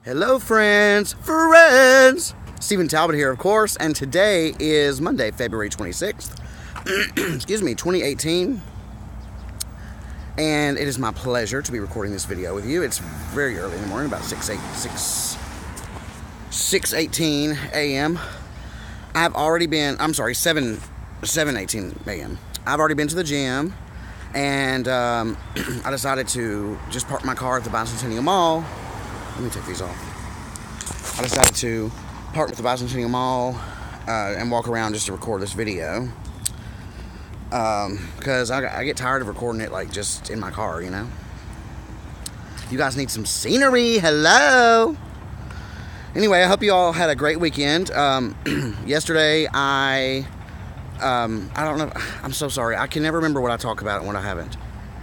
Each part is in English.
Hello, friends! Stephen Talbot here, of course, and today is Monday, February 26th, excuse me, 2018, and it is my pleasure to be recording this video with you. It's very early in the morning, about 6:18 a.m. I've already been, 7:18 a.m. I've already been to the gym, and I decided to just park my car at the Bicentennial Mall. Let me take these off. I decided to park at the Bicentennial Mall and walk around just to record this video. Because I get tired of recording it like just in my car, you know. You guys need some scenery. Hello. Anyway, I hope you all had a great weekend. Yesterday, I don't know. I'm so sorry. I can never remember what I talk about and what I haven't,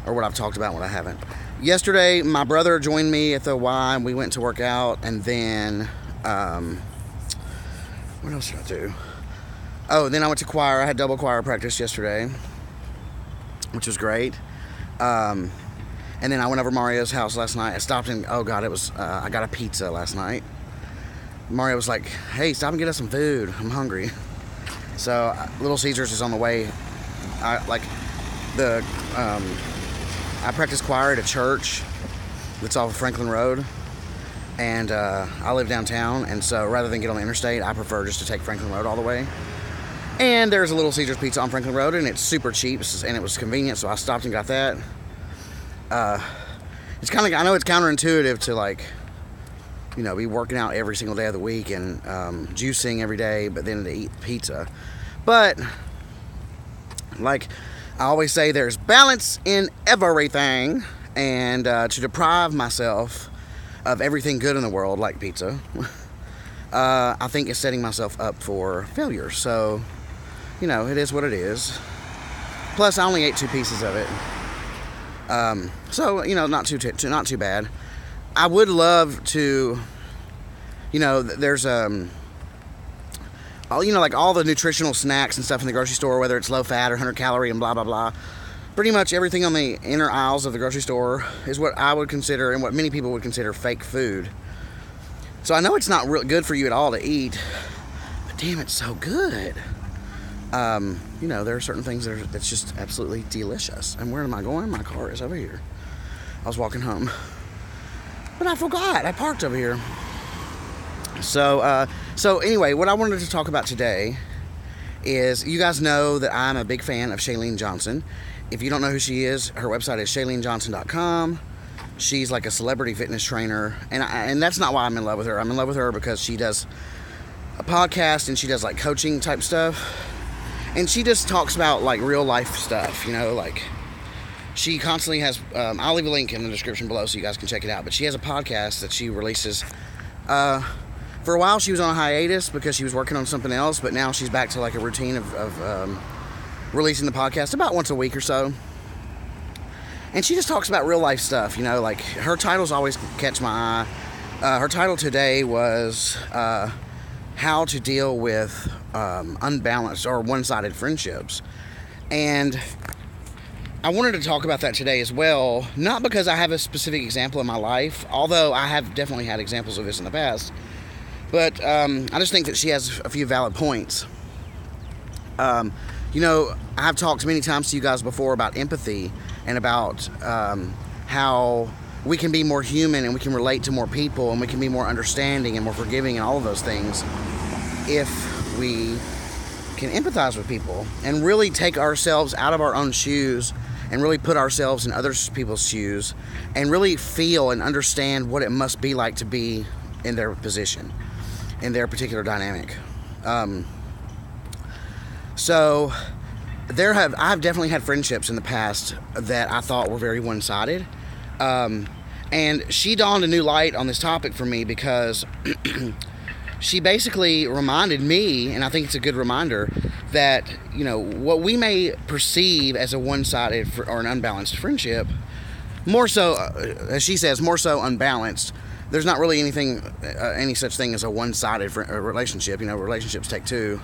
or what I've talked about and what I haven't. Yesterday, my brother joined me at the Y, and we went to work out, and then, what else did I do? Oh, then I went to choir. I had double choir practice yesterday, which was great. And then I went over to Mario's house last night. I stopped and, oh God, I got a pizza last night. Mario was like, hey, stop and get us some food. I'm hungry. So, Little Caesars is on the way. I practice choir at a church that's off of Franklin Road, and I live downtown, and so rather than get on the interstate, I prefer just to take Franklin Road all the way. And there's a Little Caesars Pizza on Franklin Road, and it's super cheap, and it was convenient, so I stopped and got that. It's kind of, I know it's counterintuitive to, like, you know, be working out every single day of the week and juicing every day, but then to eat pizza. But, like I always say, there's balance in everything, and to deprive myself of everything good in the world, like pizza, I think is setting myself up for failure. So, you know, it is what it is. Plus, I only ate 2 pieces of it, so you know, not too bad. I would love to, you know, there's you know, like all the nutritional snacks and stuff in the grocery store, whether it's low fat or 100 calorie and blah blah blah. Pretty much everything on the inner aisles of the grocery store is what I would consider, and what many people would consider, fake food. So I know it's not real good for you at all to eat, but damn, it's so good. You know, there are certain things that's just absolutely delicious. And where am I going? My car is over here. I was walking home, but I forgot. I parked over here. So anyway, what I wanted to talk about today is, you guys know that I'm a big fan of Chalene Johnson. If you don't know who she is, her website is chalenejohnson.com. She's like a celebrity fitness trainer, and that's not why I'm in love with her. I'm in love with her because she does a podcast, and she does like coaching type stuff, and she just talks about like real life stuff, you know, like she constantly has, I'll leave a link in the description below so you guys can check it out, but she has a podcast that she releases. For a while she was on a hiatus because she was working on something else, but now she's back to like a routine of releasing the podcast about once a week or so. And she just talks about real life stuff, you know, like her titles always catch my eye. Her title today was how to deal with unbalanced or one-sided friendships. And I wanted to talk about that today as well, not because I have a specific example in my life, although I have definitely had examples of this in the past, but I just think that she has a few valid points. You know, I've talked many times to you guys before about empathy and about how we can be more human and we can relate to more people and we can be more understanding and more forgiving and all of those things if we can empathize with people and really take ourselves out of our own shoes and really put ourselves in other people's shoes and really feel and understand what it must be like to be in their position, in their particular dynamic. So I've definitely had friendships in the past that I thought were very one-sided. And she dawned a new light on this topic for me because she basically reminded me, and I think it's a good reminder, that, you know, what we may perceive as a one-sided or an unbalanced friendship, more so, as she says, more so unbalanced. There's not really any such thing as a one-sided relationship. You know, relationships take two.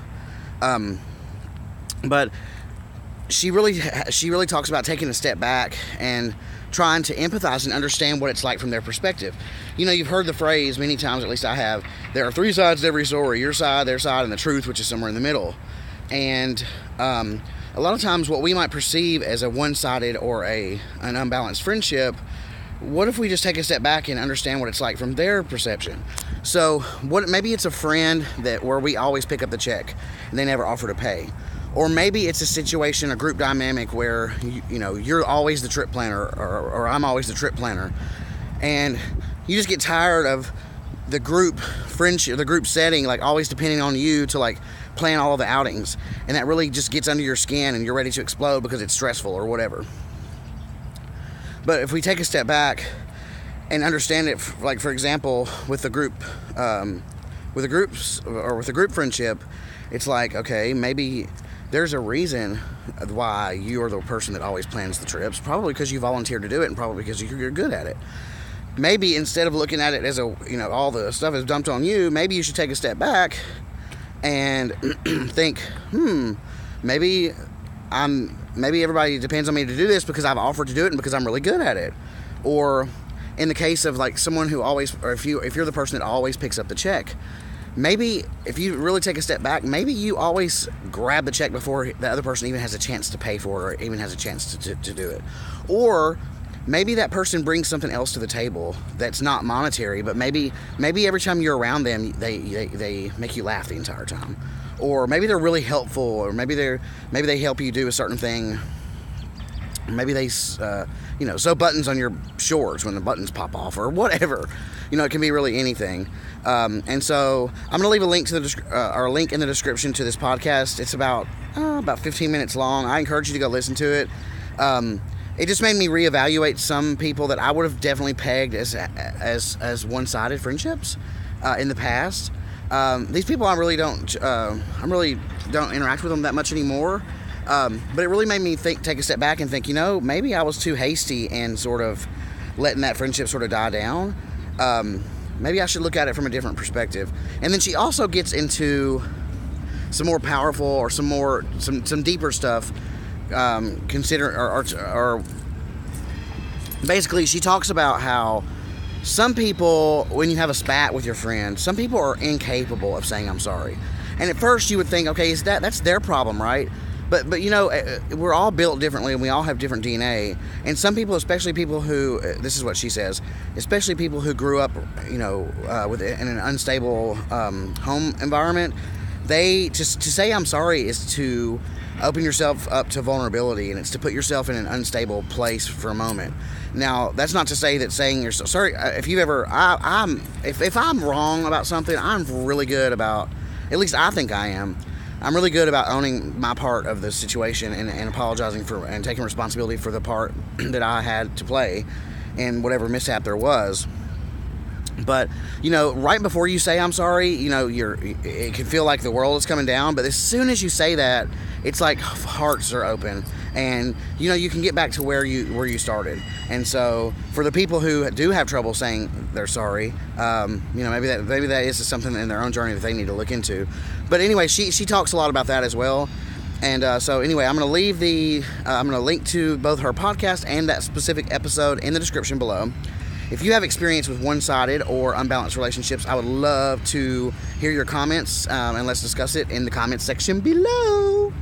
But she really talks about taking a step back and trying to empathize and understand what it's like from their perspective. You know, you've heard the phrase many times, at least I have, there are three sides to every story: your side, their side, and the truth, which is somewhere in the middle. And a lot of times what we might perceive as a one-sided or an unbalanced friendship, what if we just take a step back and understand what it's like from their perception? So maybe it's a friend where we always pick up the check and they never offer to pay. Or maybe it's a situation, a group dynamic where you know, you're always the trip planner, or I'm always the trip planner, and you just get tired of the group friendship, the group setting, like always depending on you to like plan all of the outings, and that really just gets under your skin and you're ready to explode because it's stressful or whatever. But if we take a step back and understand it, like for example, with the group, with a group friendship, it's like, okay, maybe there's a reason why you are the person that always plans the trips, probably because you volunteered to do it, and probably because you're good at it. Maybe instead of looking at it as all the stuff is dumped on you, maybe you should take a step back and think, maybe everybody depends on me to do this because I've offered to do it and because I'm really good at it. Or in the case of like someone who always, or if you're the person that always picks up the check, maybe if you really take a step back, maybe you always grab the check before the other person even has a chance to pay for it or even has a chance to do it. Or maybe that person brings something else to the table that's not monetary, but maybe every time you're around them, they make you laugh the entire time. Or maybe they're really helpful, or maybe they help you do a certain thing. Maybe they sew buttons on your shorts when the buttons pop off, or whatever. You know, it can be really anything. And so I'm gonna leave a link to a link in the description to this podcast. It's about 15 minutes long. I encourage you to go listen to it. It just made me reevaluate some people that I would have definitely pegged as one-sided friendships in the past. These people I really don't interact with them that much anymore. But it really made me take a step back and think, you know, maybe I was too hasty and sort of letting that friendship sort of die down. Maybe I should look at it from a different perspective. And then she also gets into some more powerful or some deeper stuff. Or basically she talks about how some people, when you have a spat with your friend, some people are incapable of saying I'm sorry. And at first you would think, okay, that's their problem, right? But you know, we're all built differently and we all have different DNA. And some people, especially people who, this is what she says, especially people who grew up, you know, in an unstable home environment, to say I'm sorry is to open yourself up to vulnerability, and it's to put yourself in an unstable place for a moment. Now, that's not to say that saying you're sorry, if I'm wrong about something, I'm really good about, at least I think I am, I'm really good about owning my part of the situation and apologizing for and taking responsibility for the part that I had to play in whatever mishap there was. But, you know, right before you say I'm sorry, you know, it can feel like the world is coming down, but as soon as you say that, it's like hearts are open, and you know, you can get back to where you started. And so for the people who do have trouble saying they're sorry, you know, maybe that is something in their own journey that they need to look into. But anyway, she talks a lot about that as well. And so anyway, I'm going to link to both her podcast and that specific episode in the description below. If you have experience with one-sided or unbalanced relationships, I would love to hear your comments, and let's discuss it in the comments section below.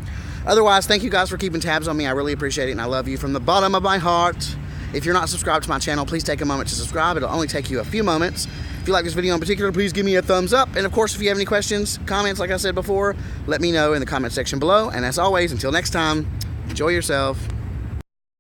Otherwise, thank you guys for keeping tabs on me. I really appreciate it, and I love you from the bottom of my heart. If you're not subscribed to my channel, please take a moment to subscribe. It'll only take you a few moments. If you like this video in particular, please give me a thumbs up. And of course, if you have any questions, comments, like I said before, let me know in the comment section below. And as always, until next time, enjoy yourself.